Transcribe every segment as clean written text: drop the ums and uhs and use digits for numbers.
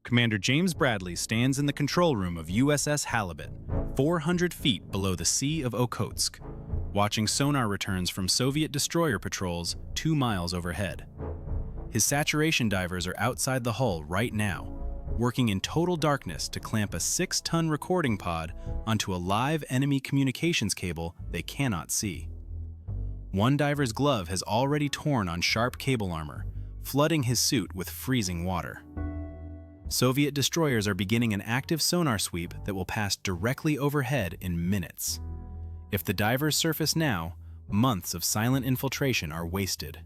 Commander James Bradley stands in the control room of USS Halibut, 400 feet below the Sea of Okhotsk, watching sonar returns from Soviet destroyer patrols 2 miles overhead. His saturation divers are outside the hull right now, working in total darkness to clamp a 6-ton recording pod onto a live enemy communications cable they cannot see. One diver's glove has already torn on sharp cable armor, flooding his suit with freezing water. Soviet destroyers are beginning an active sonar sweep that will pass directly overhead in minutes. If the divers surface now, months of silent infiltration are wasted.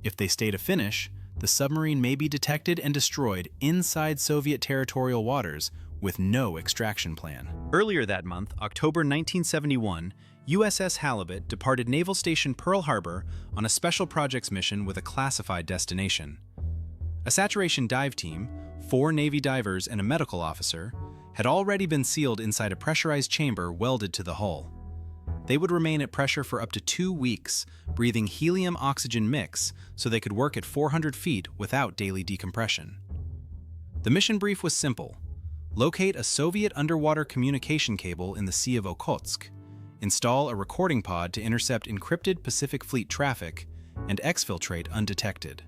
If they stay to finish, the submarine may be detected and destroyed inside Soviet territorial waters with no extraction plan. Earlier that month, October 1971, USS Halibut departed Naval Station Pearl Harbor on a special projects mission with a classified destination. A saturation dive team, 4 Navy divers and a medical officer, had already been sealed inside a pressurized chamber welded to the hull. They would remain at pressure for up to 2 weeks, breathing helium-oxygen mix so they could work at 400 feet without daily decompression. The mission brief was simple. Locate a Soviet underwater communication cable in the Sea of Okhotsk, install a recording pod to intercept encrypted Pacific Fleet traffic, and exfiltrate undetected.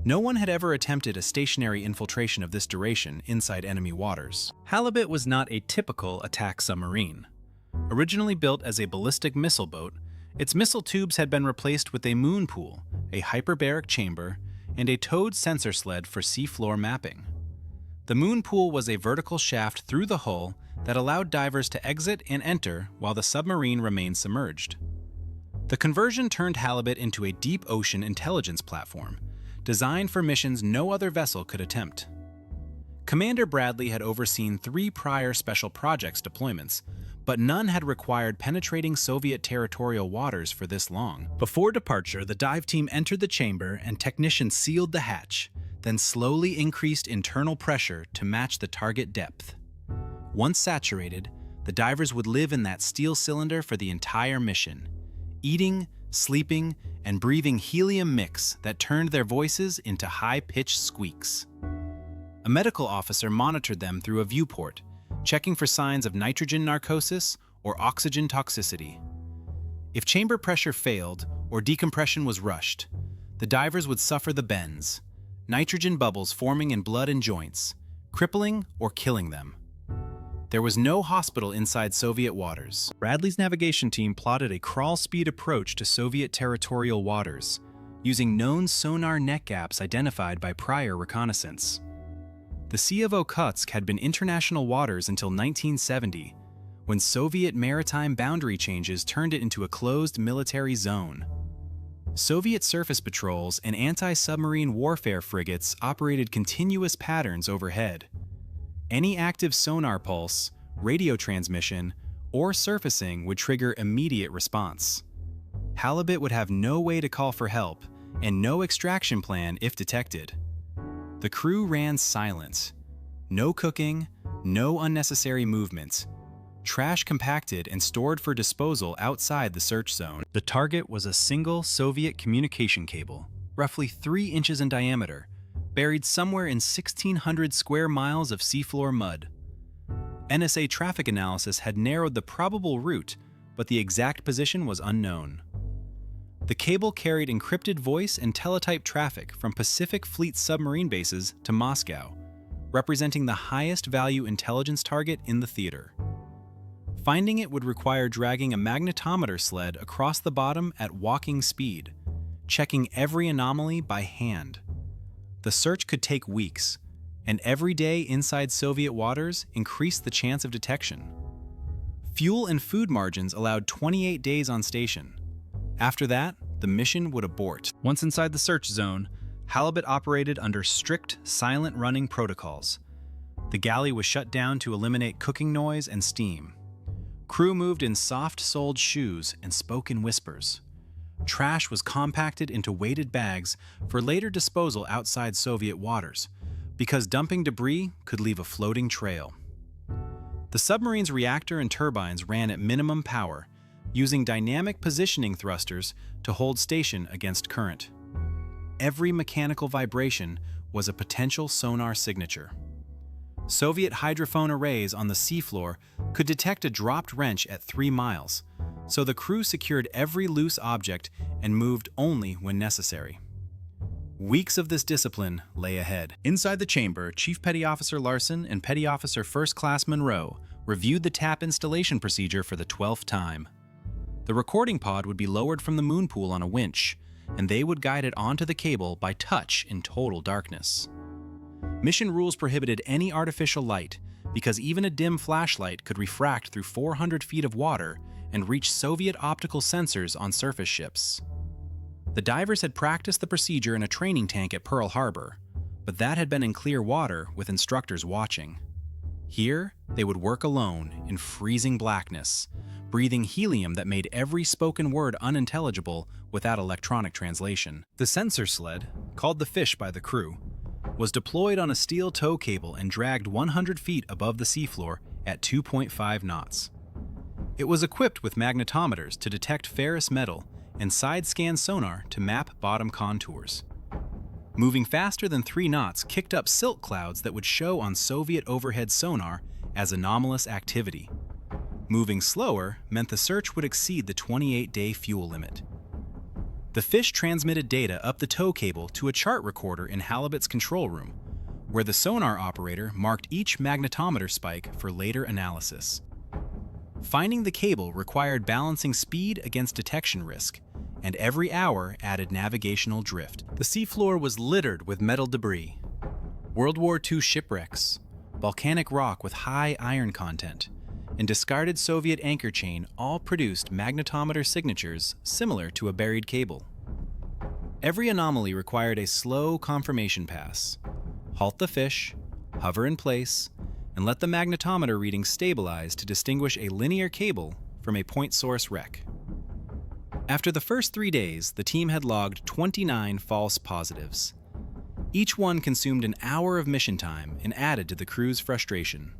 No one had ever attempted a stationary infiltration of this duration inside enemy waters. Halibut was not a typical attack submarine. Originally built as a ballistic missile boat, its missile tubes had been replaced with a moon pool, a hyperbaric chamber, and a towed sensor sled for seafloor mapping. The moon pool was a vertical shaft through the hull that allowed divers to exit and enter while the submarine remained submerged. The conversion turned Halibut into a deep ocean intelligence platform, designed for missions no other vessel could attempt. Commander Bradley had overseen 3 prior special projects deployments, but none had required penetrating Soviet territorial waters for this long. Before departure, the dive team entered the chamber and technicians sealed the hatch, then slowly increased internal pressure to match the target depth. Once saturated, the divers would live in that steel cylinder for the entire mission, eating, sleeping, and breathing helium mix that turned their voices into high-pitched squeaks. A medical officer monitored them through a viewport, checking for signs of nitrogen narcosis or oxygen toxicity. If chamber pressure failed or decompression was rushed, the divers would suffer the bends, nitrogen bubbles forming in blood and joints, crippling or killing them. There was no hospital inside Soviet waters. Bradley's navigation team plotted a crawl-speed approach to Soviet territorial waters, using known sonar net gaps identified by prior reconnaissance. The Sea of Okhotsk had been international waters until 1970, when Soviet maritime boundary changes turned it into a closed military zone. Soviet surface patrols and anti-submarine warfare frigates operated continuous patterns overhead. Any active sonar pulse, radio transmission, or surfacing would trigger immediate response. Halibut would have no way to call for help and no extraction plan if detected. The crew ran silent. No cooking, no unnecessary movement. Trash compacted and stored for disposal outside the search zone. The target was a single Soviet communication cable, roughly 3 inches in diameter, buried somewhere in 1,600 square miles of seafloor mud. NSA traffic analysis had narrowed the probable route, but the exact position was unknown. The cable carried encrypted voice and teletype traffic from Pacific Fleet submarine bases to Moscow, representing the highest value intelligence target in the theater. Finding it would require dragging a magnetometer sled across the bottom at walking speed, checking every anomaly by hand. The search could take weeks, and every day inside Soviet waters increased the chance of detection. Fuel and food margins allowed 28 days on station. After that, the mission would abort. Once inside the search zone, Halibut operated under strict, silent running protocols. The galley was shut down to eliminate cooking noise and steam. Crew moved in soft-soled shoes and spoke in whispers. Trash was compacted into weighted bags for later disposal outside Soviet waters, because dumping debris could leave a floating trail. The submarine's reactor and turbines ran at minimum power, using dynamic positioning thrusters to hold station against current. Every mechanical vibration was a potential sonar signature. Soviet hydrophone arrays on the seafloor could detect a dropped wrench at 3 miles, so the crew secured every loose object and moved only when necessary. Weeks of this discipline lay ahead. Inside the chamber, Chief Petty Officer Larson and Petty Officer First Class Monroe reviewed the tap installation procedure for the 12th time. The recording pod would be lowered from the moon pool on a winch, and they would guide it onto the cable by touch in total darkness. Mission rules prohibited any artificial light because even a dim flashlight could refract through 400 feet of water and reach Soviet optical sensors on surface ships. The divers had practiced the procedure in a training tank at Pearl Harbor, but that had been in clear water with instructors watching. Here, they would work alone in freezing blackness, breathing helium that made every spoken word unintelligible without electronic translation. The sensor sled, called the Fish by the crew, was deployed on a steel tow cable and dragged 100 feet above the seafloor at 2.5 knots. It was equipped with magnetometers to detect ferrous metal and side-scan sonar to map bottom contours. Moving faster than 3 knots kicked up silt clouds that would show on Soviet overhead sonar as anomalous activity. Moving slower meant the search would exceed the 28-day fuel limit. The Fish transmitted data up the tow cable to a chart recorder in Halibut's control room, where the sonar operator marked each magnetometer spike for later analysis. Finding the cable required balancing speed against detection risk, and every hour added navigational drift. The seafloor was littered with metal debris. World War II shipwrecks, volcanic rock with high iron content, and discarded Soviet anchor chain all produced magnetometer signatures similar to a buried cable. Every anomaly required a slow confirmation pass. Halt the Fish, hover in place, and let the magnetometer reading stabilize to distinguish a linear cable from a point source wreck. After the first 3 days, the team had logged 29 false positives. Each one consumed an hour of mission time and added to the crew's frustration.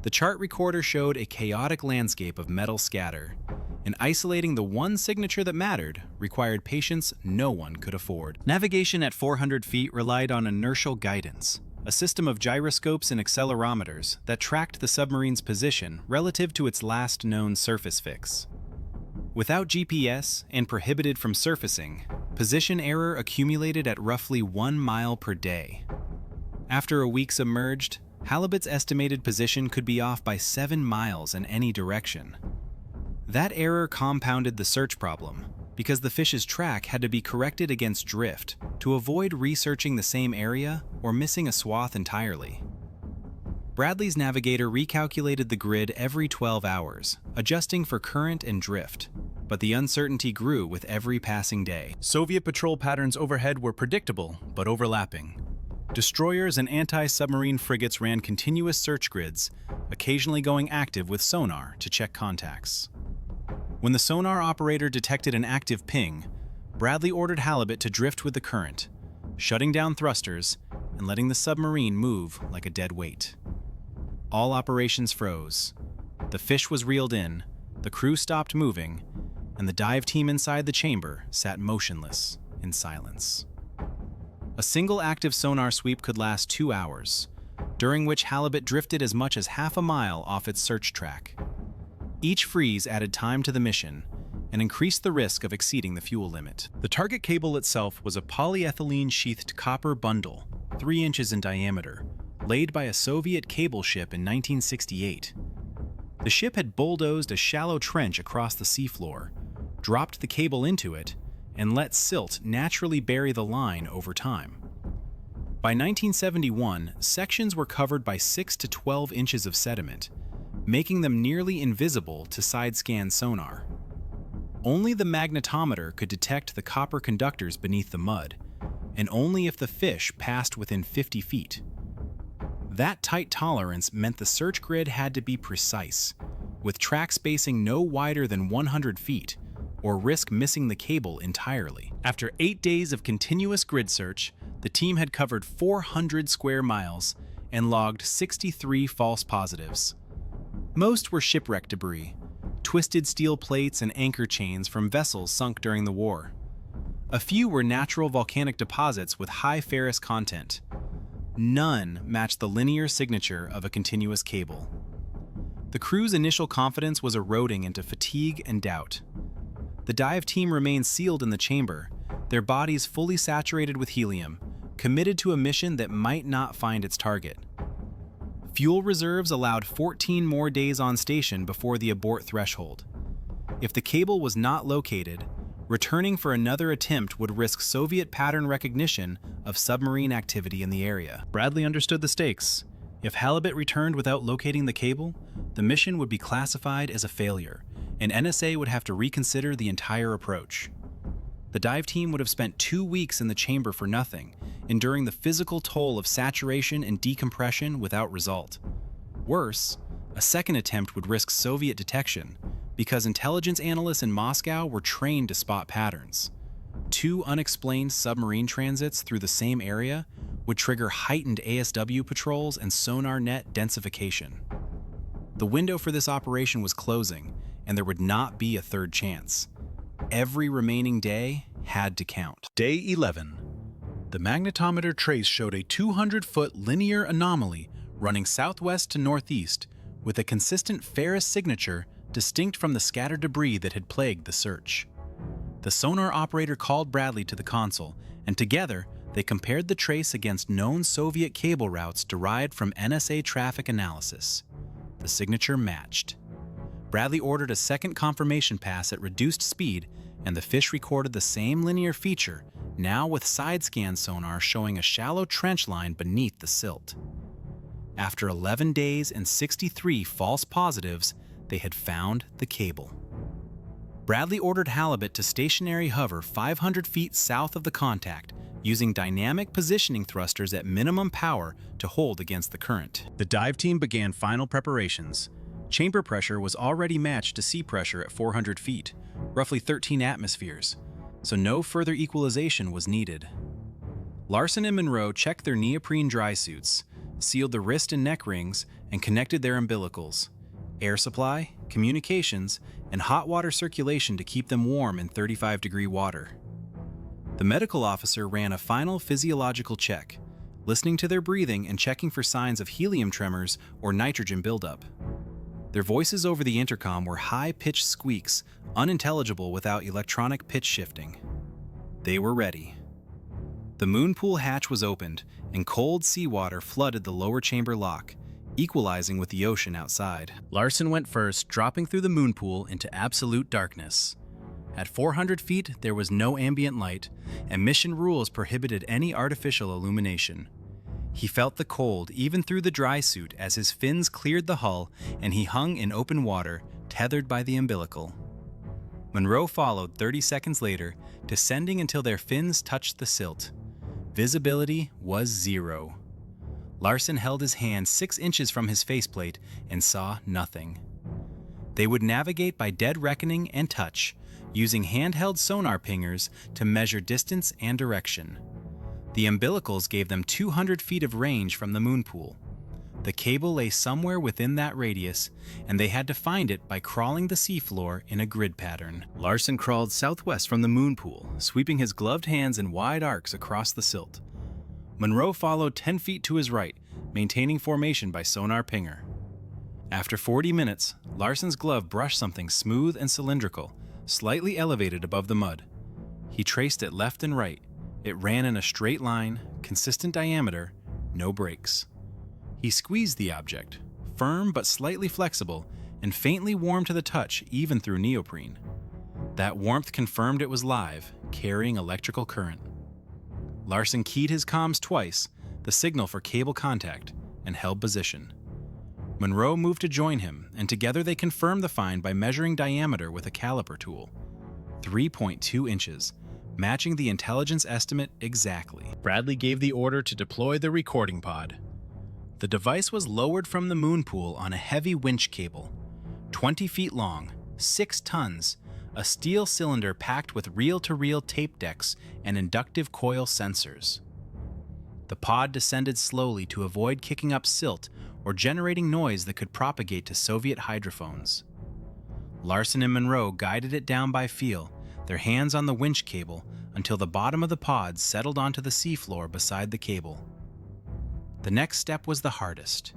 The chart recorder showed a chaotic landscape of metal scatter, and isolating the one signature that mattered required patience no one could afford. Navigation at 400 feet relied on inertial guidance, a system of gyroscopes and accelerometers that tracked the submarine's position relative to its last known surface fix. Without GPS and prohibited from surfacing, position error accumulated at roughly 1 mile per day. After a week submerged, Halibut's estimated position could be off by 7 miles in any direction. That error compounded the search problem, because the Fish's track had to be corrected against drift to avoid researching the same area or missing a swath entirely. Bradley's navigator recalculated the grid every 12 hours, adjusting for current and drift, but the uncertainty grew with every passing day. Soviet patrol patterns overhead were predictable but overlapping. Destroyers and anti-submarine frigates ran continuous search grids, occasionally going active with sonar to check contacts. When the sonar operator detected an active ping, Bradley ordered Halibut to drift with the current, shutting down thrusters and letting the submarine move like a dead weight. All operations froze. The Fish was reeled in, the crew stopped moving, and the dive team inside the chamber sat motionless in silence. A single active sonar sweep could last 2 hours, during which Halibut drifted as much as half a mile off its search track. Each freeze added time to the mission and increased the risk of exceeding the fuel limit. The target cable itself was a polyethylene-sheathed copper bundle, 3 inches in diameter, laid by a Soviet cable ship in 1968. The ship had bulldozed a shallow trench across the seafloor, dropped the cable into it, and let silt naturally bury the line over time. By 1971, sections were covered by 6 to 12 inches of sediment, making them nearly invisible to side-scan sonar. Only the magnetometer could detect the copper conductors beneath the mud, and only if the Fish passed within 50 feet. That tight tolerance meant the search grid had to be precise, with track spacing no wider than 100 feet, or risk missing the cable entirely. After 8 days of continuous grid search, the team had covered 400 square miles and logged 63 false positives. Most were shipwreck debris, twisted steel plates and anchor chains from vessels sunk during the war. A few were natural volcanic deposits with high ferrous content. None matched the linear signature of a continuous cable. The crew's initial confidence was eroding into fatigue and doubt. The dive team remained sealed in the chamber, their bodies fully saturated with helium, committed to a mission that might not find its target. Fuel reserves allowed 14 more days on station before the abort threshold. If the cable was not located, returning for another attempt would risk Soviet pattern recognition of submarine activity in the area. Bradley understood the stakes. If Halibut returned without locating the cable, the mission would be classified as a failure, and NSA would have to reconsider the entire approach. The dive team would have spent 2 weeks in the chamber for nothing, enduring the physical toll of saturation and decompression without result. Worse, a second attempt would risk Soviet detection, because intelligence analysts in Moscow were trained to spot patterns. 2 unexplained submarine transits through the same area would trigger heightened ASW patrols and sonar net densification. The window for this operation was closing, and there would not be a third chance. Every remaining day had to count. Day 11. The magnetometer trace showed a 200-foot linear anomaly running southwest to northeast, with a consistent ferrous signature distinct from the scattered debris that had plagued the search. The sonar operator called Bradley to the console, and together they compared the trace against known Soviet cable routes derived from NSA traffic analysis. The signature matched. Bradley ordered a second confirmation pass at reduced speed, and the fish recorded the same linear feature, now with side-scan sonar showing a shallow trench line beneath the silt. After 11 days and 63 false positives, they had found the cable. Bradley ordered Halibut to stationary hover 500 feet south of the contact, using dynamic positioning thrusters at minimum power to hold against the current. The dive team began final preparations. Chamber pressure was already matched to sea pressure at 400 feet, roughly 13 atmospheres, so no further equalization was needed. Larson and Monroe checked their neoprene dry suits, sealed the wrist and neck rings, and connected their umbilicals. Air supply, communications, and hot water circulation to keep them warm in 35-degree water. The medical officer ran a final physiological check, listening to their breathing and checking for signs of helium tremors or nitrogen buildup. Their voices over the intercom were high-pitched squeaks, unintelligible without electronic pitch shifting. They were ready. The moon pool hatch was opened, and cold seawater flooded the lower chamber lock, equalizing with the ocean outside. Larson went first, dropping through the moon pool into absolute darkness. At 400 feet, there was no ambient light, and mission rules prohibited any artificial illumination. He felt the cold even through the dry suit as his fins cleared the hull and he hung in open water, tethered by the umbilical. Monroe followed 30 seconds later, descending until their fins touched the silt. Visibility was 0. Larson held his hand 6 inches from his faceplate and saw nothing. They would navigate by dead reckoning and touch, using handheld sonar pingers to measure distance and direction. The umbilicals gave them 200 feet of range from the moon pool. The cable lay somewhere within that radius, and they had to find it by crawling the seafloor in a grid pattern. Larson crawled southwest from the moon pool, sweeping his gloved hands in wide arcs across the silt. Monroe followed 10 feet to his right, maintaining formation by sonar pinger. After 40 minutes, Larson's glove brushed something smooth and cylindrical, slightly elevated above the mud. He traced it left and right. It ran in a straight line, consistent diameter, no breaks. He squeezed the object, firm but slightly flexible, and faintly warm to the touch even through neoprene. That warmth confirmed it was live, carrying electrical current. Larson keyed his comms twice, the signal for cable contact, and held position. Monroe moved to join him, and together they confirmed the find by measuring diameter with a caliper tool. 3.2 inches. Matching the intelligence estimate exactly. Bradley gave the order to deploy the recording pod. The device was lowered from the moon pool on a heavy winch cable. 20 feet long, 6 tons, a steel cylinder packed with reel-to-reel tape decks and inductive coil sensors. The pod descended slowly to avoid kicking up silt or generating noise that could propagate to Soviet hydrophones. Larson and Monroe guided it down by feel, their hands on the winch cable until the bottom of the pod settled onto the seafloor beside the cable. The next step was the hardest: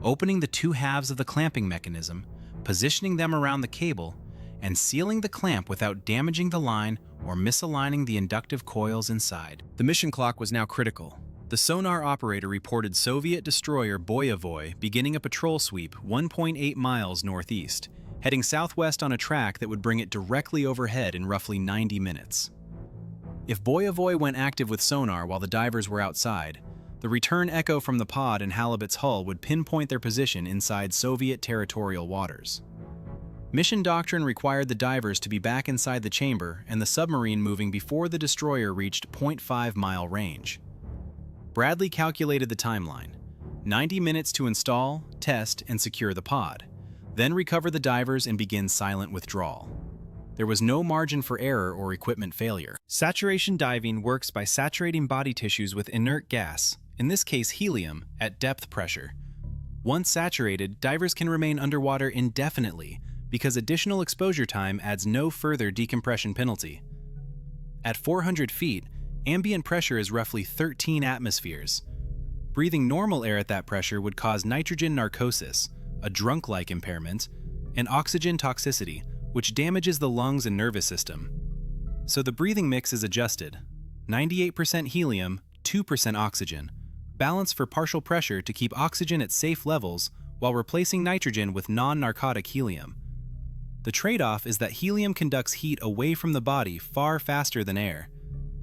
opening the two halves of the clamping mechanism, positioning them around the cable, and sealing the clamp without damaging the line or misaligning the inductive coils inside. The mission clock was now critical. The sonar operator reported Soviet destroyer Boyavoy beginning a patrol sweep 1.8 miles northeast, heading southwest on a track that would bring it directly overhead in roughly 90 minutes. If Boyavoy went active with sonar while the divers were outside, the return echo from the pod in Halibut's hull would pinpoint their position inside Soviet territorial waters. Mission doctrine required the divers to be back inside the chamber and the submarine moving before the destroyer reached 0.5-mile range. Bradley calculated the timeline: 90 minutes to install, test, and secure the pod, then recover the divers and begin silent withdrawal. There was no margin for error or equipment failure. Saturation diving works by saturating body tissues with inert gas, in this case helium, at depth pressure. Once saturated, divers can remain underwater indefinitely because additional exposure time adds no further decompression penalty. At 400 feet, ambient pressure is roughly 13 atmospheres. Breathing normal air at that pressure would cause nitrogen narcosis, a drunk-like impairment, and oxygen toxicity, which damages the lungs and nervous system. So the breathing mix is adjusted: 98% helium, 2% oxygen, balanced for partial pressure to keep oxygen at safe levels while replacing nitrogen with non-narcotic helium. The trade-off is that helium conducts heat away from the body far faster than air,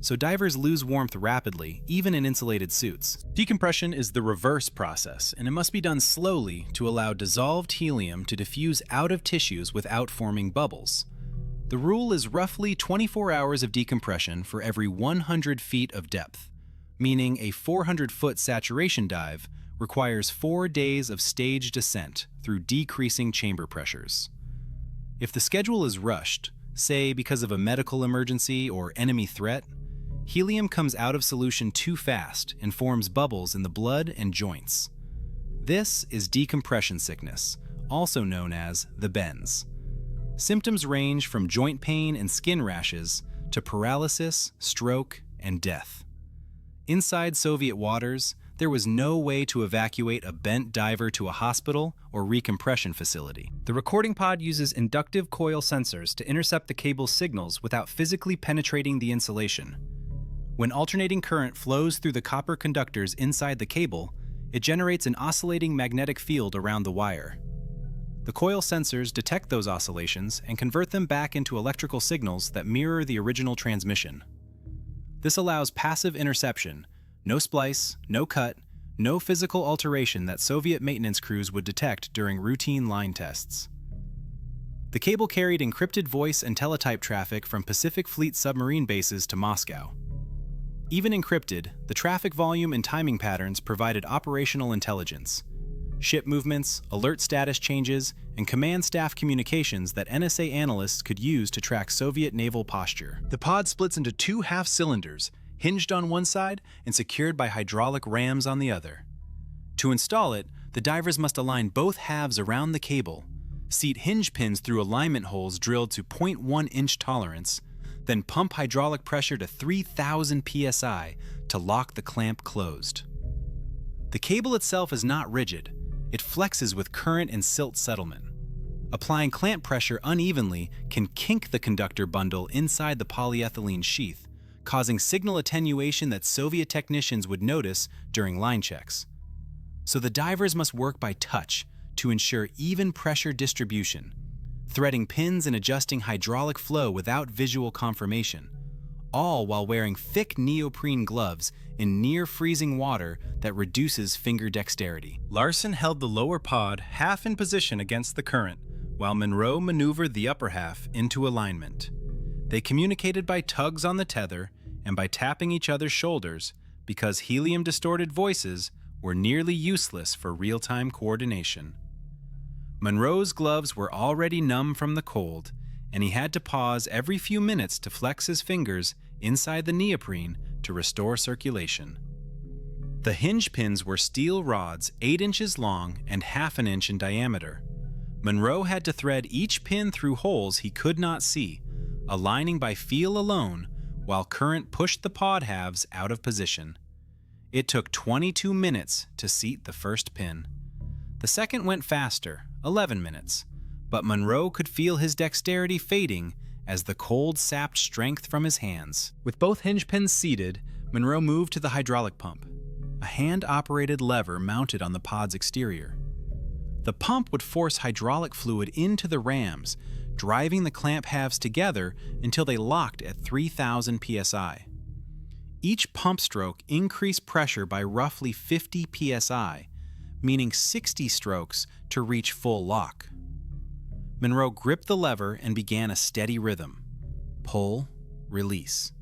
so divers lose warmth rapidly, even in insulated suits. Decompression is the reverse process, and it must be done slowly to allow dissolved helium to diffuse out of tissues without forming bubbles. The rule is roughly 24 hours of decompression for every 100 feet of depth, meaning a 400-foot saturation dive requires 4 days of staged descent through decreasing chamber pressures. If the schedule is rushed, say because of a medical emergency or enemy threat, helium comes out of solution too fast and forms bubbles in the blood and joints. This is decompression sickness, also known as the bends. Symptoms range from joint pain and skin rashes to paralysis, stroke, and death. Inside Soviet waters, there was no way to evacuate a bent diver to a hospital or recompression facility. The recording pod uses inductive coil sensors to intercept the cable's signals without physically penetrating the insulation. When alternating current flows through the copper conductors inside the cable, it generates an oscillating magnetic field around the wire. The coil sensors detect those oscillations and convert them back into electrical signals that mirror the original transmission. This allows passive interception: no splice, no cut, no physical alteration that Soviet maintenance crews would detect during routine line tests. The cable carried encrypted voice and teletype traffic from Pacific Fleet submarine bases to Moscow. Even encrypted, the traffic volume and timing patterns provided operational intelligence: ship movements, alert status changes, and command staff communications that NSA analysts could use to track Soviet naval posture. The pod splits into two half cylinders, hinged on one side and secured by hydraulic rams on the other. To install it, the divers must align both halves around the cable, seat hinge pins through alignment holes drilled to 0.1-inch tolerance, then pump hydraulic pressure to 3,000 psi to lock the clamp closed. The cable itself is not rigid. It flexes with current and silt settlement. Applying clamp pressure unevenly can kink the conductor bundle inside the polyethylene sheath, causing signal attenuation that Soviet technicians would notice during line checks. So the divers must work by touch to ensure even pressure distribution, threading pins and adjusting hydraulic flow without visual confirmation, all while wearing thick neoprene gloves in near-freezing water that reduces finger dexterity. Larson held the lower pod half in position against the current, while Monroe maneuvered the upper half into alignment. They communicated by tugs on the tether and by tapping each other's shoulders because helium-distorted voices were nearly useless for real-time coordination. Monroe's gloves were already numb from the cold, and he had to pause every few minutes to flex his fingers inside the neoprene to restore circulation. The hinge pins were steel rods 8 inches long and half an inch in diameter. Monroe had to thread each pin through holes he could not see, aligning by feel alone while current pushed the pod halves out of position. It took 22 minutes to seat the first pin. The second went faster, 11 minutes, but Monroe could feel his dexterity fading as the cold sapped strength from his hands. With both hinge pins seated, Monroe moved to the hydraulic pump, a hand-operated lever mounted on the pod's exterior. The pump would force hydraulic fluid into the rams, driving the clamp halves together until they locked at 3,000 psi. Each pump stroke increased pressure by roughly 50 psi, meaning 60 strokes to reach full lock. Monroe gripped the lever and began a steady rhythm. Pull, release.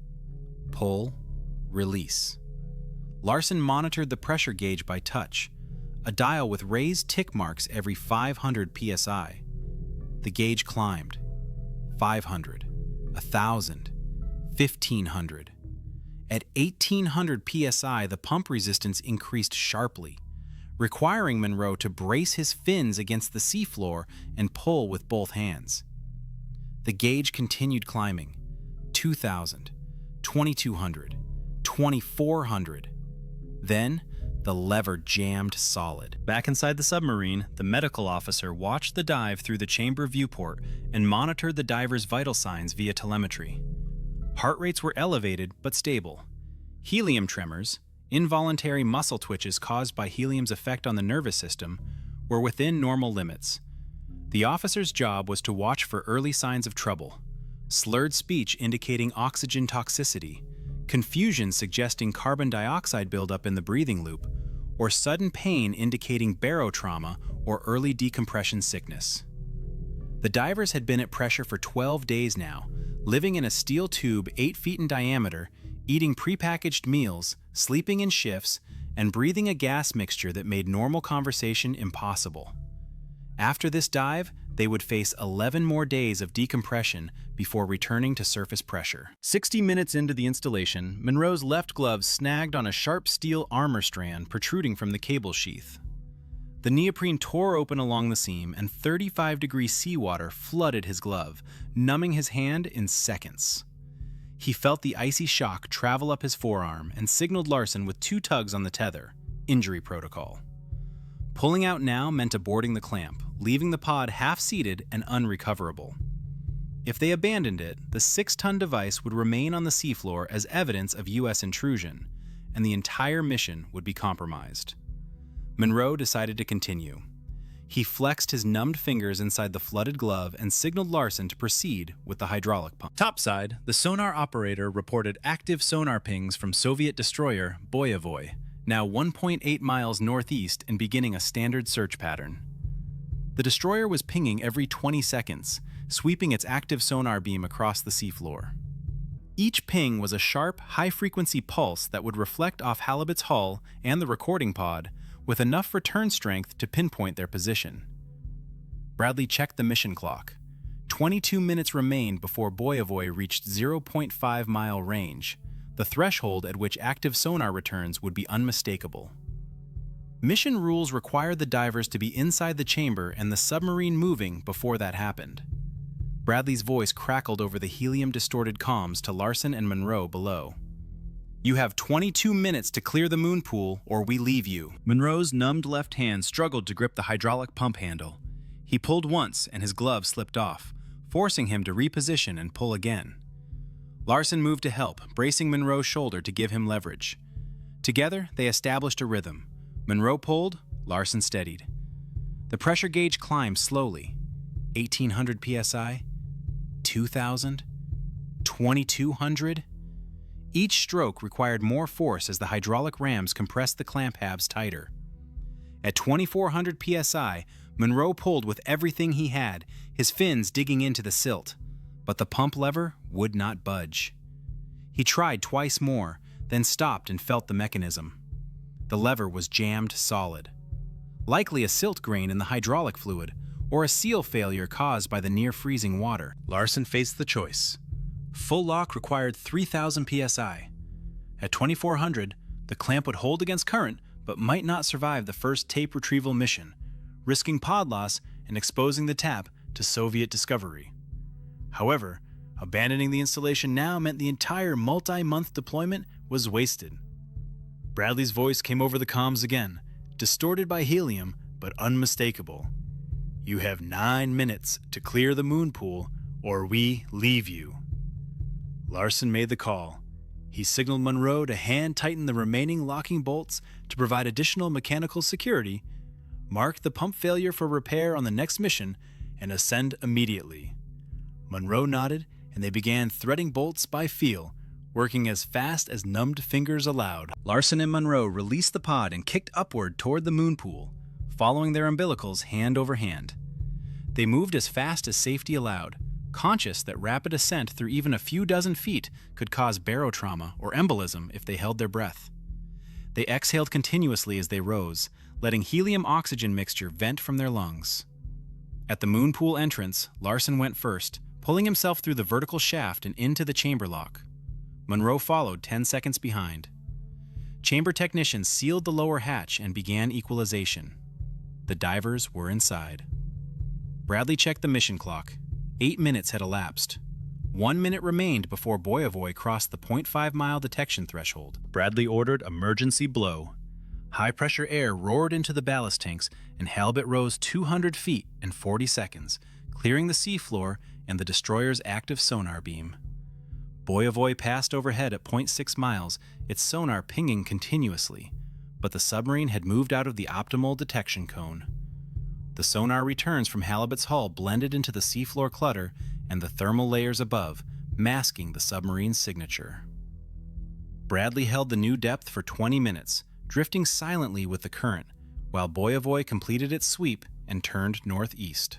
Pull, release. Larson monitored the pressure gauge by touch, a dial with raised tick marks every 500 psi. The gauge climbed. 500, 1,000, 1,500. At 1,800 psi, the pump resistance increased sharply, requiring Monroe to brace his fins against the seafloor and pull with both hands. The gauge continued climbing. 2,000, 2,200, 2,400. Then, the lever jammed solid. Back inside the submarine, the medical officer watched the dive through the chamber viewport and monitored the diver's vital signs via telemetry. Heart rates were elevated but stable. Helium tremors, involuntary muscle twitches caused by helium's effect on the nervous system, were within normal limits. The officer's job was to watch for early signs of trouble: slurred speech indicating oxygen toxicity, confusion suggesting carbon dioxide buildup in the breathing loop, or sudden pain indicating barotrauma or early decompression sickness. The divers had been at pressure for 12 days now, living in a steel tube 8 feet in diameter, eating prepackaged meals, sleeping in shifts, and breathing a gas mixture that made normal conversation impossible. After this dive, they would face 11 more days of decompression before returning to surface pressure. 60 minutes into the installation, Monroe's left glove snagged on a sharp steel armor strand protruding from the cable sheath. The neoprene tore open along the seam, and 35-degree seawater flooded his glove, numbing his hand in seconds. He felt the icy shock travel up his forearm and signaled Larson with 2 tugs on the tether, injury protocol. Pulling out now meant aborting the clamp, leaving the pod half-seated and unrecoverable. If they abandoned it, the 6-ton device would remain on the seafloor as evidence of U.S. intrusion, and the entire mission would be compromised. Monroe decided to continue. He flexed his numbed fingers inside the flooded glove and signaled Larson to proceed with the hydraulic pump. Topside, the sonar operator reported active sonar pings from Soviet destroyer Boyevoy, now 1.8 miles northeast and beginning a standard search pattern. The destroyer was pinging every 20 seconds, sweeping its active sonar beam across the seafloor. Each ping was a sharp, high-frequency pulse that would reflect off Halibut's hull and the recording pod, with enough return strength to pinpoint their position. Bradley checked the mission clock. 22 minutes remained before Boyevoy reached 0.5-mile range, the threshold at which active sonar returns would be unmistakable. Mission rules required the divers to be inside the chamber and the submarine moving before that happened. Bradley's voice crackled over the helium-distorted comms to Larson and Monroe below. "You have 22 minutes to clear the moon pool, or we leave you." Monroe's numbed left hand struggled to grip the hydraulic pump handle. He pulled once, and his glove slipped off, forcing him to reposition and pull again. Larson moved to help, bracing Monroe's shoulder to give him leverage. Together, they established a rhythm. Monroe pulled, Larson steadied. The pressure gauge climbed slowly. 1,800 psi, 2,000, 2,200. Each stroke required more force as the hydraulic rams compressed the clamp halves tighter. At 2,400 psi, Monroe pulled with everything he had, his fins digging into the silt, but the pump lever would not budge. He tried twice more, then stopped and felt the mechanism. The lever was jammed solid. Likely a silt grain in the hydraulic fluid, or a seal failure caused by the near-freezing water. Larson faced the choice. Full lock required 3,000 psi. At 2,400, the clamp would hold against current, but might not survive the first tape retrieval mission, risking pod loss and exposing the tap to Soviet discovery. However, Abandoning the installation now meant the entire multi-month deployment was wasted. Bradley's voice came over the comms again, distorted by helium, but unmistakable. "You have 9 minutes to clear the moon pool, or we leave you." Larson made the call. He signaled Monroe to hand-tighten the remaining locking bolts to provide additional mechanical security, mark the pump failure for repair on the next mission, and ascend immediately. Monroe nodded, and they began threading bolts by feel, working as fast as numbed fingers allowed. Larson and Monroe released the pod and kicked upward toward the moon pool, following their umbilicals hand over hand. They moved as fast as safety allowed, conscious that rapid ascent through even a few dozen feet could cause barotrauma or embolism if they held their breath. They exhaled continuously as they rose, letting helium-oxygen mixture vent from their lungs. At the moon pool entrance, Larson went first, pulling himself through the vertical shaft and into the chamber lock. Monroe followed 10 seconds behind. Chamber technicians sealed the lower hatch and began equalization. The divers were inside. Bradley checked the mission clock. 8 minutes had elapsed. 1 minute remained before Boyevoy crossed the 0.5-mile detection threshold. Bradley ordered emergency blow. High-pressure air roared into the ballast tanks, and Halibut rose 200 feet in 40 seconds, clearing the seafloor and the destroyer's active sonar beam. Boyevoy passed overhead at 0.6 miles, its sonar pinging continuously, but the submarine had moved out of the optimal detection cone. The sonar returns from Halibut's hull blended into the seafloor clutter and the thermal layers above, masking the submarine's signature. Bradley held the new depth for 20 minutes, drifting silently with the current, while Boyevoy completed its sweep and turned northeast.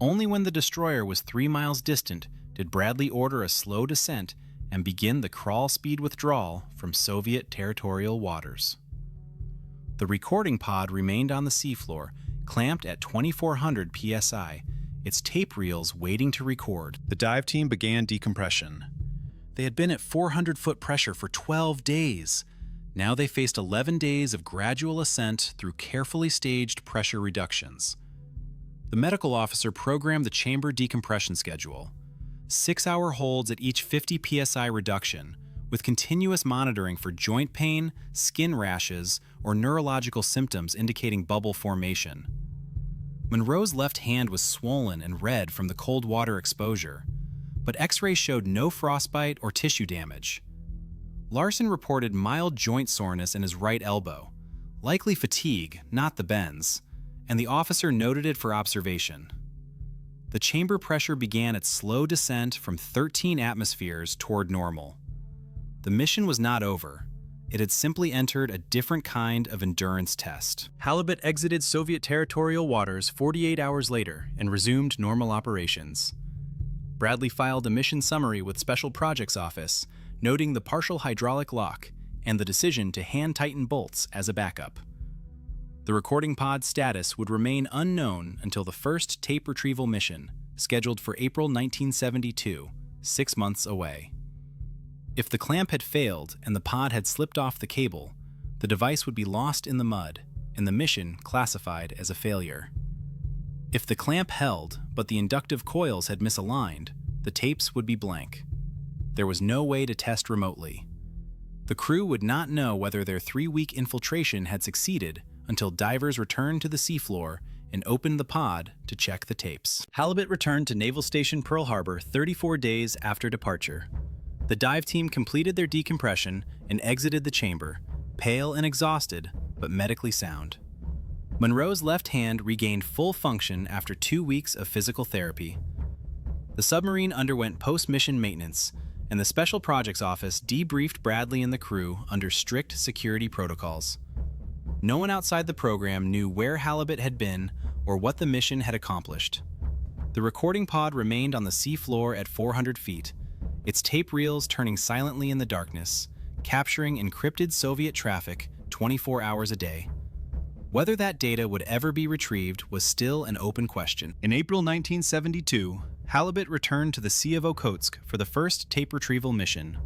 Only when the destroyer was 3 miles distant did Bradley order a slow descent and begin the crawl speed withdrawal from Soviet territorial waters. The recording pod remained on the seafloor, clamped at 2,400 psi, its tape reels waiting to record. The dive team began decompression. They had been at 400-foot pressure for 12 days. Now they faced 11 days of gradual ascent through carefully staged pressure reductions. The medical officer programmed the chamber decompression schedule. 6-hour holds at each 50 psi reduction, with continuous monitoring for joint pain, skin rashes, or neurological symptoms indicating bubble formation. Monroe's left hand was swollen and red from the cold water exposure, but X-rays showed no frostbite or tissue damage. Larson reported mild joint soreness in his right elbow, likely fatigue, not the bends, and the officer noted it for observation. The chamber pressure began its slow descent from 13 atmospheres toward normal. The mission was not over. It had simply entered a different kind of endurance test. Halibut exited Soviet territorial waters 48 hours later and resumed normal operations. Bradley filed a mission summary with Special Projects Office, noting the partial hydraulic lock and the decision to hand-tighten bolts as a backup. The recording pod's status would remain unknown until the first tape retrieval mission, scheduled for April 1972, 6 months away. If the clamp had failed and the pod had slipped off the cable, the device would be lost in the mud and the mission classified as a failure. If the clamp held, but the inductive coils had misaligned, the tapes would be blank. There was no way to test remotely. The crew would not know whether their 3-week infiltration had succeeded until divers returned to the seafloor and opened the pod to check the tapes. Halibut returned to Naval Station Pearl Harbor 34 days after departure. The dive team completed their decompression and exited the chamber, pale and exhausted, but medically sound. Monroe's left hand regained full function after 2 weeks of physical therapy. The submarine underwent post-mission maintenance, and the Special Projects Office debriefed Bradley and the crew under strict security protocols. No one outside the program knew where Halibut had been or what the mission had accomplished. The recording pod remained on the seafloor at 400 feet, its tape reels turning silently in the darkness, capturing encrypted Soviet traffic 24 hours a day. Whether that data would ever be retrieved was still an open question. In April 1972, Halibut returned to the Sea of Okhotsk for the first tape retrieval mission.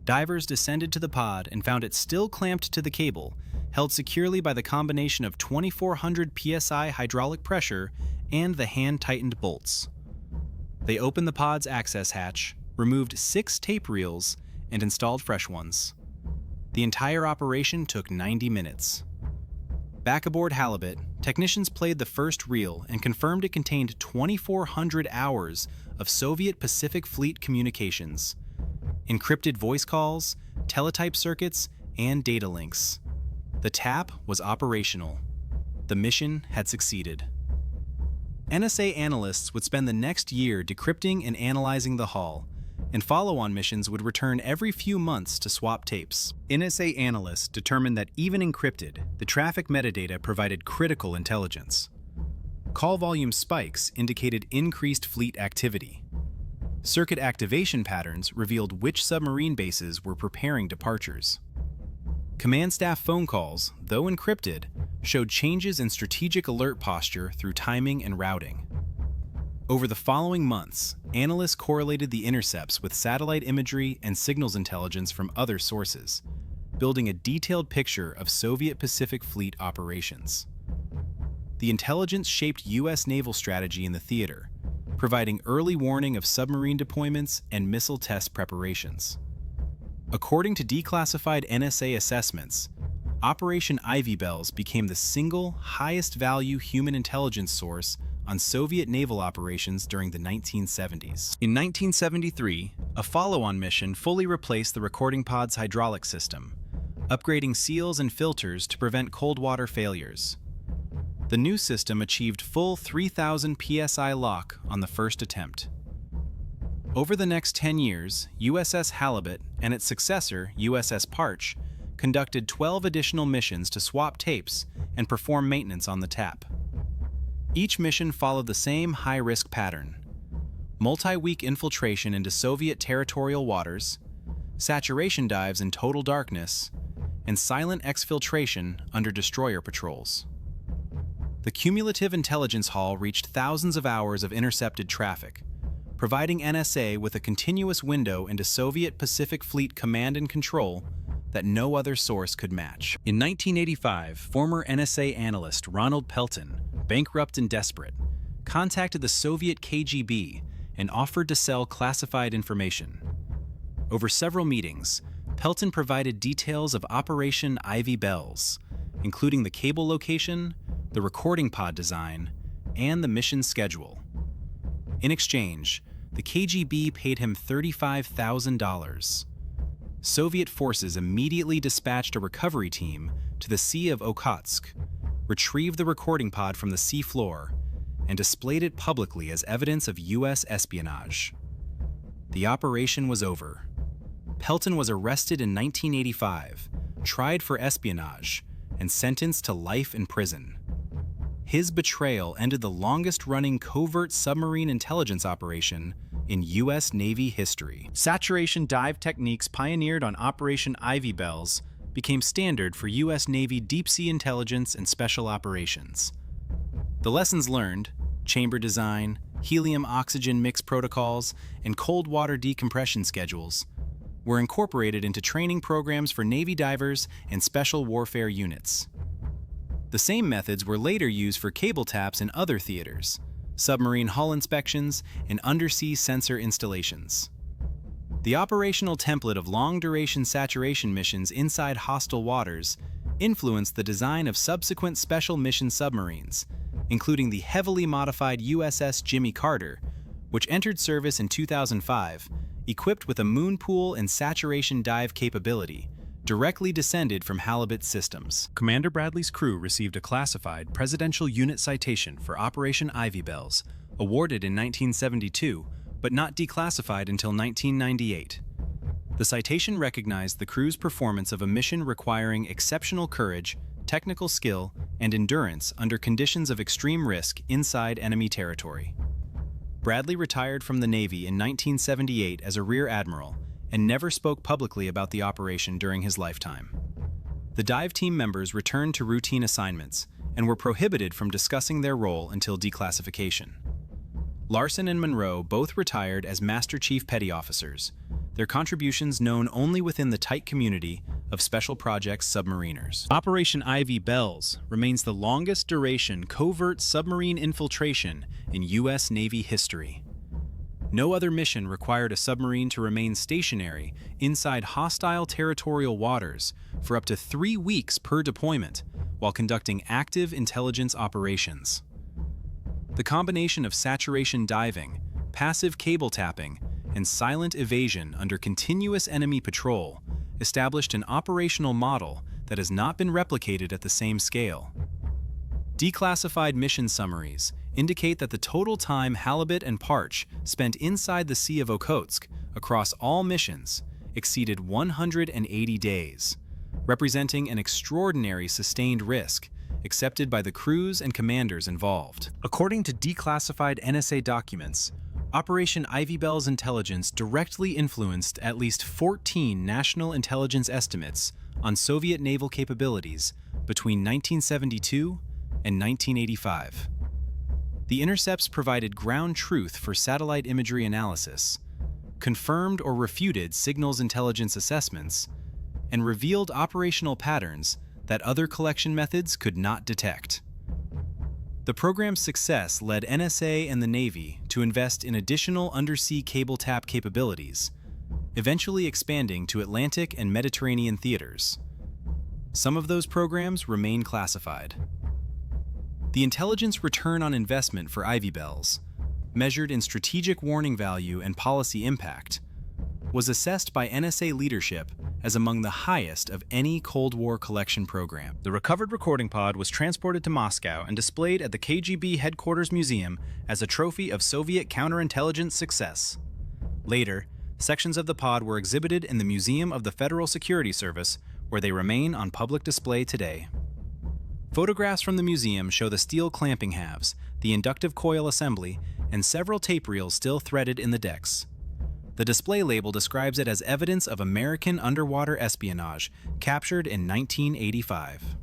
Divers descended to the pod and found it still clamped to the cable, held securely by the combination of 2,400 psi hydraulic pressure and the hand-tightened bolts. They opened the pod's access hatch, removed 6 tape reels, and installed fresh ones. The entire operation took 90 minutes. Back aboard Halibut, technicians played the first reel and confirmed it contained 2,400 hours of Soviet Pacific Fleet communications, encrypted voice calls, teletype circuits, and data links. The tap was operational. The mission had succeeded. NSA analysts would spend the next year decrypting and analyzing the hull, and follow-on missions would return every few months to swap tapes. NSA analysts determined that even encrypted, the traffic metadata provided critical intelligence. Call volume spikes indicated increased fleet activity. Circuit activation patterns revealed which submarine bases were preparing departures. Command staff phone calls, though encrypted, showed changes in strategic alert posture through timing and routing. Over the following months, analysts correlated the intercepts with satellite imagery and signals intelligence from other sources, building a detailed picture of Soviet Pacific Fleet operations. The intelligence shaped U.S. naval strategy in the theater, providing early warning of submarine deployments and missile test preparations. According to declassified NSA assessments, Operation Ivy Bells became the single highest-value human intelligence source on Soviet naval operations during the 1970s. In 1973, a follow-on mission fully replaced the recording pod's hydraulic system, upgrading seals and filters to prevent cold water failures. The new system achieved full 3,000 psi lock on the first attempt. Over the next 10 years, USS Halibut and its successor, USS Parch, conducted 12 additional missions to swap tapes and perform maintenance on the tap. Each mission followed the same high-risk pattern: multi-week infiltration into Soviet territorial waters, saturation dives in total darkness, and silent exfiltration under destroyer patrols. The cumulative intelligence haul reached thousands of hours of intercepted traffic, providing NSA with a continuous window into Soviet Pacific Fleet command and control that no other source could match. In 1985, former NSA analyst Ronald Pelton, bankrupt and desperate, contacted the Soviet KGB and offered to sell classified information. Over several meetings, Pelton provided details of Operation Ivy Bells, including the cable location, the recording pod design, and the mission schedule. In exchange, the KGB paid him $35,000. Soviet forces immediately dispatched a recovery team to the Sea of Okhotsk, retrieved the recording pod from the sea floor, and displayed it publicly as evidence of U.S. espionage. The operation was over. Pelton was arrested in 1985, tried for espionage, and sentenced to life in prison. His betrayal ended the longest-running covert submarine intelligence operation in U.S. Navy history. Saturation dive techniques pioneered on Operation Ivy Bells became standard for U.S. Navy deep-sea intelligence and special operations. The lessons learned, chamber design, helium-oxygen mix protocols, and cold water decompression schedules, were incorporated into training programs for Navy divers and special warfare units. The same methods were later used for cable taps in other theaters, submarine hull inspections, and undersea sensor installations. The operational template of long-duration saturation missions inside hostile waters influenced the design of subsequent special mission submarines, including the heavily modified USS Jimmy Carter, which entered service in 2005, equipped with a moon pool and saturation dive capability, directly descended from Halibut systems. Commander Bradley's crew received a classified Presidential Unit Citation for Operation Ivy Bells, awarded in 1972, but not declassified until 1998. The citation recognized the crew's performance of a mission requiring exceptional courage, technical skill, and endurance under conditions of extreme risk inside enemy territory. Bradley retired from the Navy in 1978 as a Rear Admiral and never spoke publicly about the operation during his lifetime. The dive team members returned to routine assignments and were prohibited from discussing their role until declassification. Larson and Monroe both retired as Master Chief Petty Officers, their contributions known only within the tight community of Special Projects submariners. Operation Ivy Bells remains the longest duration covert submarine infiltration in U.S. Navy history. No other mission required a submarine to remain stationary inside hostile territorial waters for up to 3 weeks per deployment while conducting active intelligence operations. The combination of saturation diving, passive cable tapping, and silent evasion under continuous enemy patrol established an operational model that has not been replicated at the same scale. Declassified mission summaries indicate that the total time Halibut and Parch spent inside the Sea of Okhotsk across all missions exceeded 180 days, representing an extraordinary sustained risk accepted by the crews and commanders involved. According to declassified NSA documents, Operation Ivy Bell's intelligence directly influenced at least 14 national intelligence estimates on Soviet naval capabilities between 1972 and 1985. The intercepts provided ground truth for satellite imagery analysis, confirmed or refuted signals intelligence assessments, and revealed operational patterns that other collection methods could not detect. The program's success led NSA and the Navy to invest in additional undersea cable tap capabilities, eventually expanding to Atlantic and Mediterranean theaters. Some of those programs remain classified. The intelligence return on investment for Ivy Bells, measured in strategic warning value and policy impact, was assessed by NSA leadership as among the highest of any Cold War collection program. The recovered recording pod was transported to Moscow and displayed at the KGB Headquarters Museum as a trophy of Soviet counterintelligence success. Later, sections of the pod were exhibited in the Museum of the Federal Security Service, where they remain on public display today. Photographs from the museum show the steel clamping halves, the inductive coil assembly, and several tape reels still threaded in the decks. The display label describes it as evidence of American underwater espionage captured in 1985.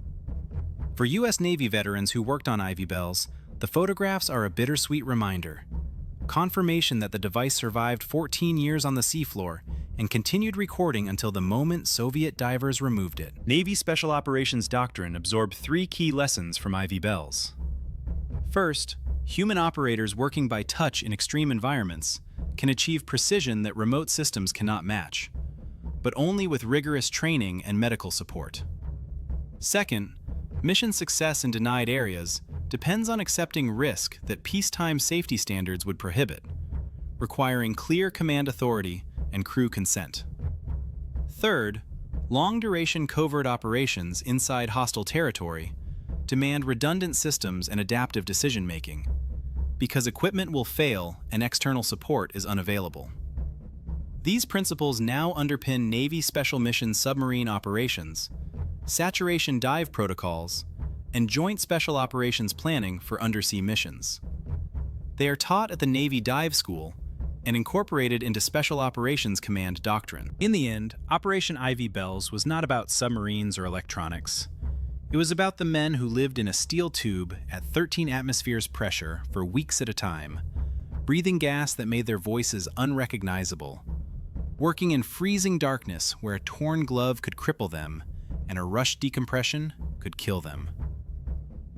For U.S. Navy veterans who worked on Ivy Bells, the photographs are a bittersweet reminder. Confirmation that the device survived 14 years on the seafloor and continued recording until the moment Soviet divers removed it. Navy Special Operations Doctrine absorbed 3 key lessons from Ivy Bells. First, human operators working by touch in extreme environments can achieve precision that remote systems cannot match, but only with rigorous training and medical support. Second, mission success in denied areas depends on accepting risk that peacetime safety standards would prohibit, requiring clear command authority and crew consent. Third, long-duration covert operations inside hostile territory demand redundant systems and adaptive decision-making, because equipment will fail and external support is unavailable. These principles now underpin Navy Special Mission submarine operations, saturation dive protocols, and joint special operations planning for undersea missions. They are taught at the Navy Dive School and incorporated into Special Operations Command doctrine. In the end, Operation Ivy Bells was not about submarines or electronics. It was about the men who lived in a steel tube at 13 atmospheres pressure for weeks at a time, breathing gas that made their voices unrecognizable, working in freezing darkness where a torn glove could cripple them and a rush decompression could kill them.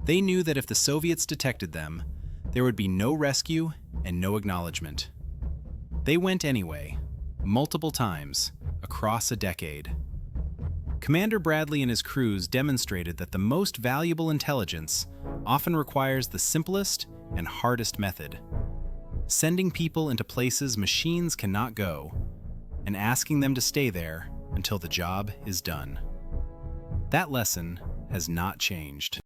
They knew that if the Soviets detected them, there would be no rescue and no acknowledgement. They went anyway, multiple times, across a decade. Commander Bradley and his crews demonstrated that the most valuable intelligence often requires the simplest and hardest method: sending people into places machines cannot go, and asking them to stay there until the job is done. That lesson has not changed.